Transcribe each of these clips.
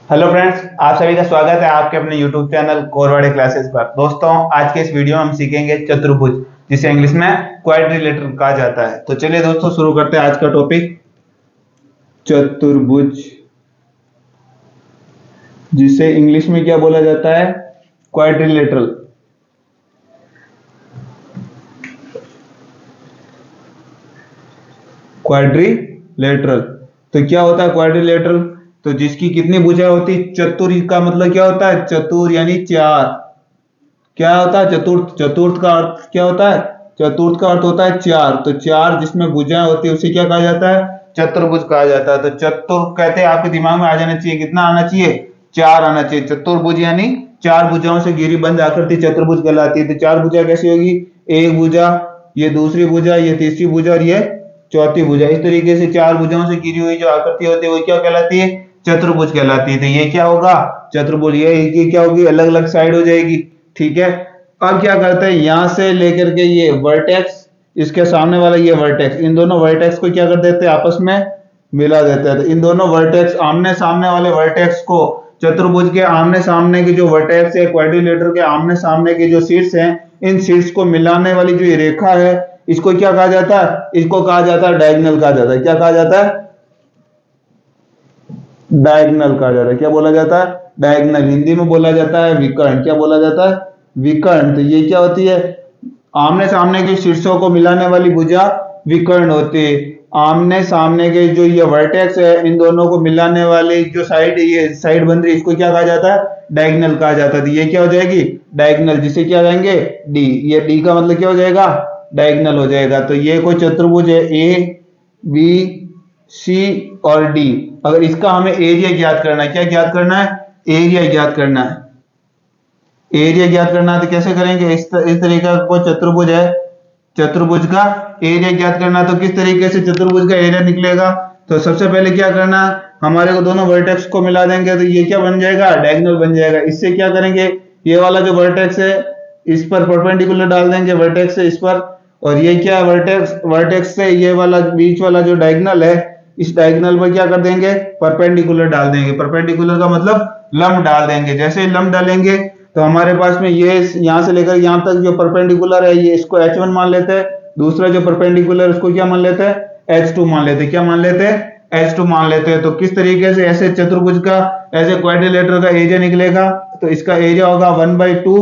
Hello friends, आप सभी का स्वागत है आपके अपने यूट्यूब चैनल कोरवाड़े क्लासेस पर। दोस्तों, आज के इस वीडियो में हम सीखेंगे चतुर्भुज, जिसे इंग्लिश में क्वाड्रिलेटरल कहा जाता है। तो चलिए दोस्तों, शुरू करते हैं आज का टॉपिक चतुर्भुज, जिसे इंग्लिश में क्या बोला जाता है? क्वाड्रिलेटरल। क्वाड्रिलेटरल तो क्या होता है क्वाड्रिलेटरल? तो जिसकी कितनी भुजाएं होती? चतुर का मतलब क्या होता है? चतुर यानी चार। क्या होता है चतुर्थ? चतुर्थ का अर्थ क्या होता है? चतुर्थ का अर्थ होता है चार। तो चार जिसमें भुजाएं होती है उसे क्या कहा जाता है? चतुर्भुज कहा जाता है। तो चतुर कहते हैं, आपके दिमाग में आ जाना चाहिए, कितना आना चाहिए? चार आना चाहिए। चतुर्भुज यानी चार भुजाओं से घिरी बंद आकृति चतुर्भुज कहलाती है। तो चार भुजा कैसी होगी? एक भुजा, ये दूसरी भुजा, ये तीसरी भुजा और ये चौथी भुजा। इस तरीके से चार भुजाओं से घिरी हुई जो आकृति होती है वो क्या कहलाती है? चतुर्भुज कहलाती है। तो ये क्या होगा? चतुर्भुज। ये क्या होगी? अलग अलग साइड हो जाएगी। ठीक है। अब क्या करते हैं, यहां से लेकर के ये वर्टेक्स, इसके सामने वाला ये वर्टेक्स, इन दोनों वर्टेक्स को क्या कर देते हैं? आपस में मिला देते हैं। तो इन दोनों वर्टेक्स, आमने सामने वाले वर्टेक्स को, चतुर्भुज के आमने सामने की जो वर्टेक्स है, क्वाड्रिलेटरल के आमने सामने के जो शीर्ष हैं, इन शीर्ष को मिलाने वाली जो ये रेखा है, इसको क्या कहा जाता है? इसको कहा जाता है डायगोनल कहा जाता है। क्या कहा जाता है? डायगोनल कहा जाता है। क्या बोला जाता है? डायगोनल। हिंदी में बोला जाता है विकर्ण। क्या बोला जाता है? विकर्ण। तो ये क्या होती है? आमने सामने के शीर्षों को मिलाने वाली भुजा विकर्ण होती है। आमने सामने के जो ये वर्टेक्स है, इन दोनों को मिलाने वाली जो साइड, ये साइड बन रही है, इसको क्या कहा जाता है? डायगोनल कहा जाता है। तो ये क्या हो जाएगी? डायगोनल, जिसे क्या कहेंगे? डी। ये डी का मतलब क्या हो जाएगा? डायगोनल हो जाएगा। तो ये कोई चतुर्भुज है, ए बी सी और डी। अगर इसका हमें एरिया ज्ञात करना है, क्या ज्ञात करना है? एरिया ज्ञात करना है। एरिया ज्ञात करना है तो कैसे करेंगे? इस तरीके का कोई चतुर्भुज है, चतुर्भुज का एरिया ज्ञात करना है तो किस तरीके से चतुर्भुज का एरिया निकलेगा? तो सबसे पहले क्या करना है, हमारे को दोनों वर्टेक्स को मिला देंगे तो ये क्या बन जाएगा? डायगोनल बन जाएगा। इससे क्या करेंगे, ये वाला जो वर्टेक्स है इस पर परपेंडिकुलर डाल देंगे, वर्टेक्स से इस पर, और ये क्या वर्टेक्स से ये वाला बीच वाला जो डायगोनल है, इस डायगोनल पर क्या कर देंगे? परपेंडिकुलर डाल देंगे। परपेंडिकुलर का मतलब लंब डाल देंगे। जैसे लंब डालेंगे तो हमारे पास में ये यहां से लेकर यहां तक जो परपेंडिकुलर है, ये इसको H1 मान लेते हैं। दूसरा जो परपेंडिकुलर उसको क्या मान लेते हैं? H2 मान लेते हैं। क्या मान लेते हैं? H2 मान लेते हैं। तो किस तरीके से ऐसे चतुर्भुज का, ऐसे क्वाड्रिलेटरल का एरिया निकलेगा? तो इसका एरिया होगा 1/2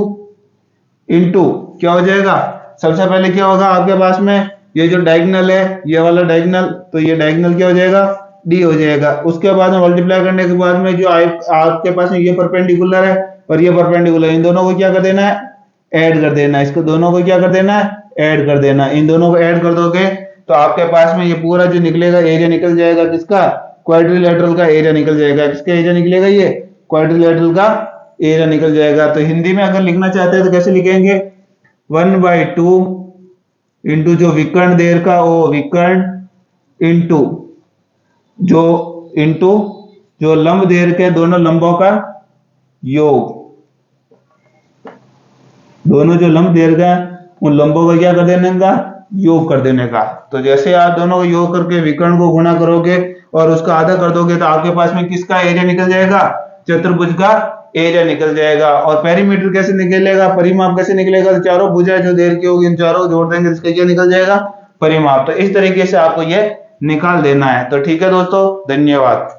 इंटू क्या हो जाएगा? सबसे पहले क्या होगा आपके पास में, ये जो डायगोनल है, ये वाला डायगोनल, तो ये डायगोनल क्या हो जाएगा? डी हो जाएगा। उसके बाद में मल्टीप्लाई करने के बाद में जो आपके पास में ये परपेंडिकुलर है और ये परपेंडिकुलर, इन दोनों को क्या कर देना है? ऐड कर देना है। इसको दोनों को क्या कर देना है? ऐड कर देना है। इन दोनों को ऐड कर दोगे तो आपके पास में ये पूरा जो निकलेगा एरिया निकल जाएगा। किसका? क्वाड्रिलेटरल का एरिया निकल जाएगा। किसका एरिया निकलेगा? ये क्वाड्रिलेटरल का एरिया निकल जाएगा। तो हिंदी में अगर लिखना चाहते हैं तो कैसे लिखेंगे? 1/2 इंटू जो विकर्ण देर का वो विकर्ण इंटू जो लंब देर के दोनों लंबों का योग। दोनों जो लंब देर का उन लंबों का क्या कर देने का? योग कर देने का। तो जैसे आप दोनों को योग करके विकर्ण को गुणा करोगे और उसका आधा कर दोगे तो आपके पास में किसका एरिया निकल जाएगा? चतुर्भुज का एरिया निकल जाएगा। और पेरीमीटर कैसे निकलेगा? परिमाप कैसे निकलेगा? तो चारों भुजाएं जो देर की होगी इन चारों जोड़ देंगे, इसका क्या निकल जाएगा? परिमाप। तो इस तरीके से आपको ये निकाल देना है। तो ठीक है दोस्तों, धन्यवाद।